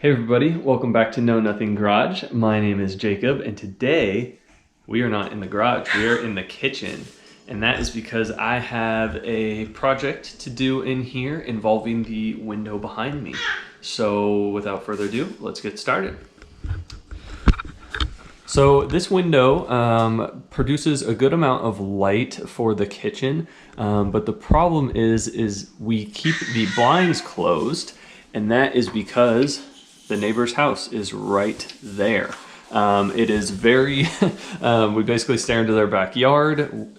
Hey everybody, welcome back to Know Nothing Garage. My name is Jacob, and today we are not in the garage, we are in the kitchen. And that is because I have a project to do in here involving the window behind me. So without further ado, let's get started. So this window produces a good amount of light for the kitchen, but the problem is we keep the blinds closed, and that is because the neighbor's house is right there. It is very, we basically stare into their backyard,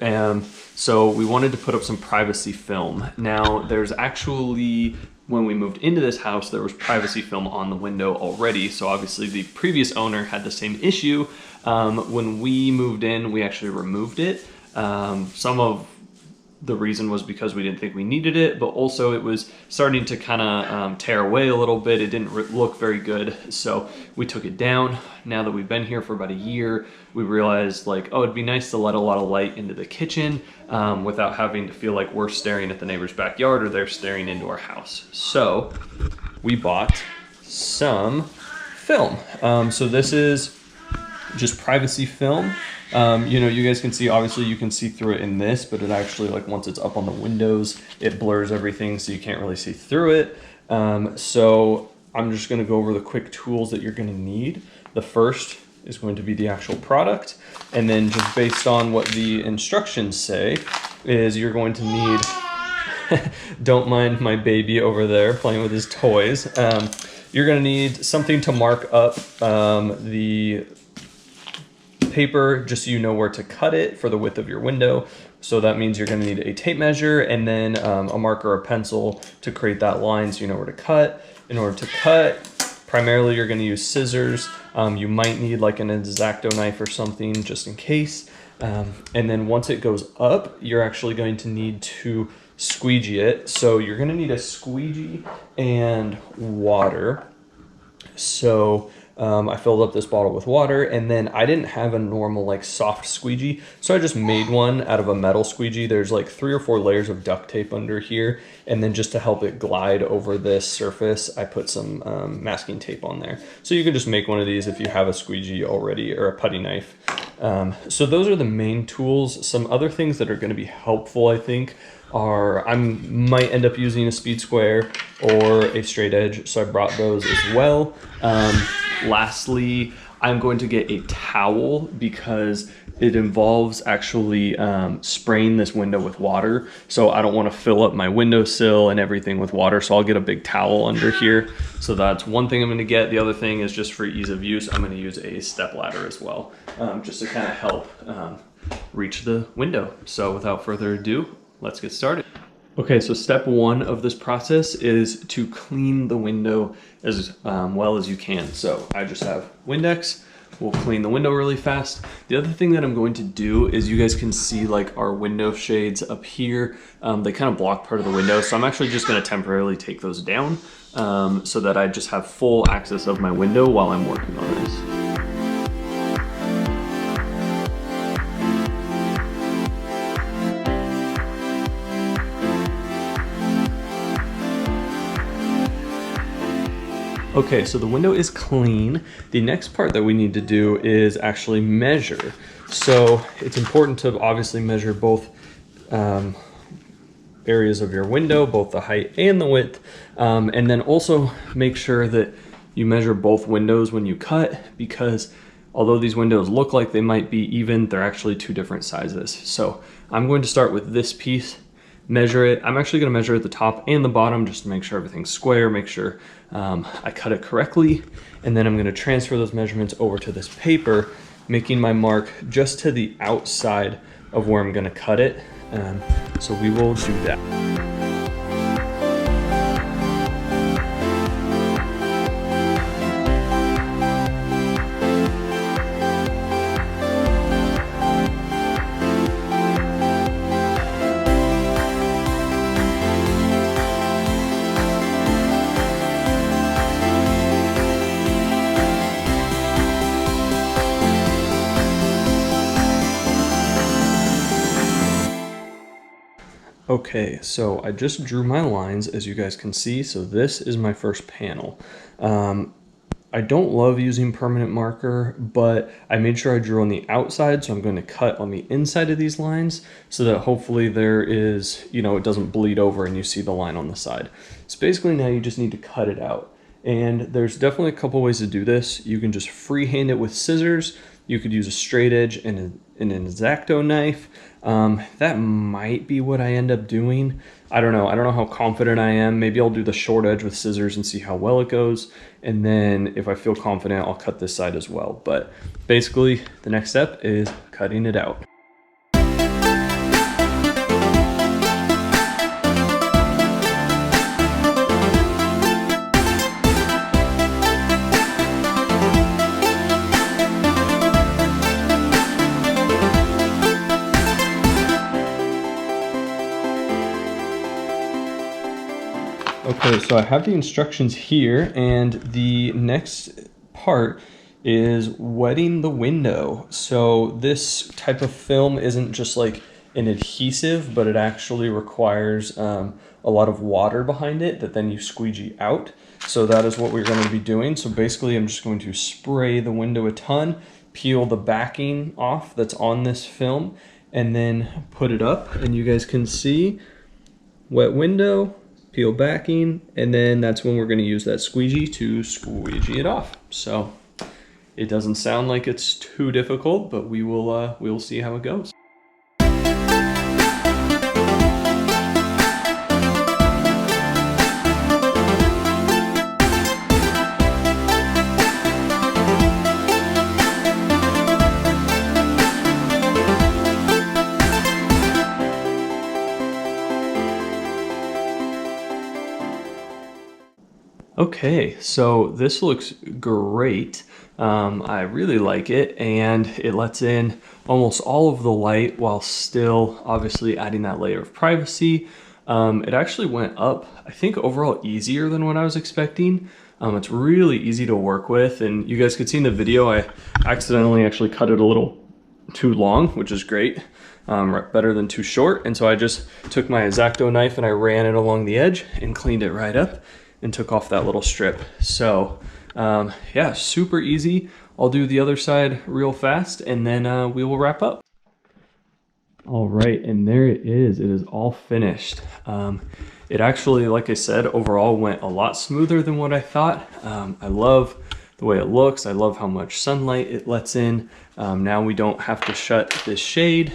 so we wanted to put up some privacy film. Now there's actually, when we moved into this house, there was privacy film on the window already. So obviously the previous owner had the same issue. When we moved in, we actually removed it. Some of the reason was because we didn't think we needed it, but also it was starting to kind of tear away a little bit. It didn't look very good, so we took it down. Now that we've been here for about a year, we realized like, oh, it'd be nice to let a lot of light into the kitchen without having to feel like we're staring at the neighbor's backyard or they're staring into our house. So we bought some film. So this is just privacy film. You know, you guys can see, obviously you can see through it in this, but it actually, like, once it's up on the windows, it blurs everything, so you can't really see through it. So I'm just gonna go over the quick tools that you're gonna need. The first is going to be the actual product, and then just based on what the instructions say, is you're going to need, don't mind my baby over there playing with his toys. You're gonna need something to mark up the paper, just so you know where to cut it for the width of your window. So that means you're going to need a tape measure and then a marker or pencil to create that line so you know where to cut. In order to cut, primarily you're going to use scissors. You might need like an X-Acto knife or something just in case. And then once it goes up, you're actually going to need to squeegee it. So you're going to need a squeegee and water. So I filled up this bottle with water, and then I didn't have a normal like soft squeegee, so I just made one out of a metal squeegee. There's like 3 or 4 layers of duct tape under here, and then just to help it glide over this surface, I put some masking tape on there. So you can just make one of these if you have a squeegee already or a putty knife. So those are the main tools. Some other things that are going to be helpful, I think, are I might end up using a speed square or a straight edge, so I brought those as well. Lastly, I'm going to get a towel because it involves actually spraying this window with water. So I don't want to fill up my windowsill and everything with water. So I'll get a big towel under here. So that's one thing I'm going to get. The other thing is just for ease of use, I'm going to use a step ladder as well, just to kind of help reach the window. So without further ado, let's get started. Okay, so step 1 of this process is to clean the window as well as you can. So I just have Windex. We'll clean the window really fast. The other thing that I'm going to do is, you guys can see like our window shades up here. They kind of block part of the window. So I'm actually just gonna temporarily take those down so that I just have full access of my window while I'm working on this. Okay, so the window is clean. The next part that we need to do is actually measure. So it's important to obviously measure both areas of your window, both the height and the width. And then also make sure that you measure both windows when you cut, because although these windows look like they might be even, they're actually 2 different sizes. So I'm going to start with this piece, measure it. I'm actually going to measure at the top and the bottom just to make sure everything's square, make sure I cut it correctly, and then I'm going to transfer those measurements over to this paper, making my mark just to the outside of where I'm going to cut it. So we will do that. Okay, so I just drew my lines, as you guys can see. So this is my first panel. I don't love using permanent marker, but I made sure I drew on the outside, so I'm going to cut on the inside of these lines so that hopefully there is, you know, it doesn't bleed over and you see the line on the side. So basically now you just need to cut it out. And there's definitely a couple ways to do this. You can just freehand it with scissors. You could use a straight edge and an X-Acto knife. That might be what I end up doing. I don't know. I don't know how confident I am. Maybe I'll do the short edge with scissors and see how well it goes. And then if I feel confident, I'll cut this side as well. But basically, the next step is cutting it out. Okay, so I have the instructions here, and the next part is wetting the window. So this type of film isn't just like an adhesive, but it actually requires a lot of water behind it that then you squeegee out. So that is what we're going to be doing. So basically I'm just going to spray the window a ton, peel the backing off that's on this film, and then put it up, and you guys can see wet window, peel backing, and then that's when we're going to use that squeegee to squeegee it off. So it doesn't sound like it's too difficult, but we will see how it goes. Okay, so this looks great. I really like it, and it lets in almost all of the light while still obviously adding that layer of privacy. It actually went up, I think, overall easier than what I was expecting. It's really easy to work with, and you guys could see in the video I accidentally actually cut it a little too long, which is great. Better than too short. And so I just took my X-Acto knife and I ran it along the edge and cleaned it right up and took off that little strip. So yeah, super easy. I'll do the other side real fast, and then we will wrap up. All right, and there it is. It is all finished. It actually, like I said, overall went a lot smoother than what I thought. I love the way it looks. I love how much sunlight it lets in. Now we don't have to shut this shade.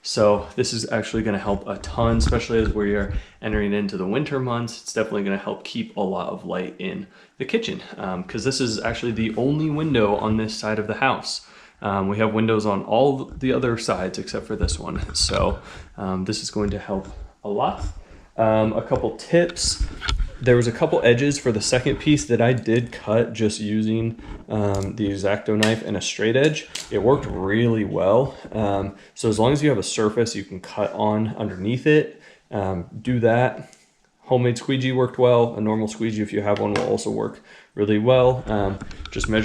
So this is actually going to help a ton, especially as we are entering into the winter months. It's definitely going to help keep a lot of light in the kitchen, because this is actually the only window on this side of the house. We have windows on all the other sides except for this one. So this is going to help a lot. A couple tips. There was a couple edges for the second piece that I did cut just using the X-Acto knife and a straight edge. It worked really well. So as long as you have a surface you can cut on underneath it, do that. Homemade squeegee worked well. A normal squeegee, if you have one, will also work really well. Just make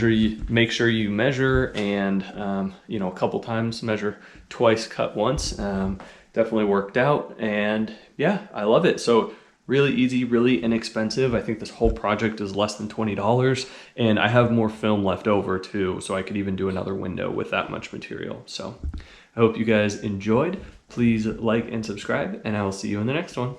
sure you measure, and you know, a couple times, measure twice, cut once. Definitely worked out, and yeah, I love it. So really easy, really inexpensive. I think this whole project is less than $20, and I have more film left over too, so I could even do another window with that much material. So I hope you guys enjoyed. Please like and subscribe, and I will see you in the next one.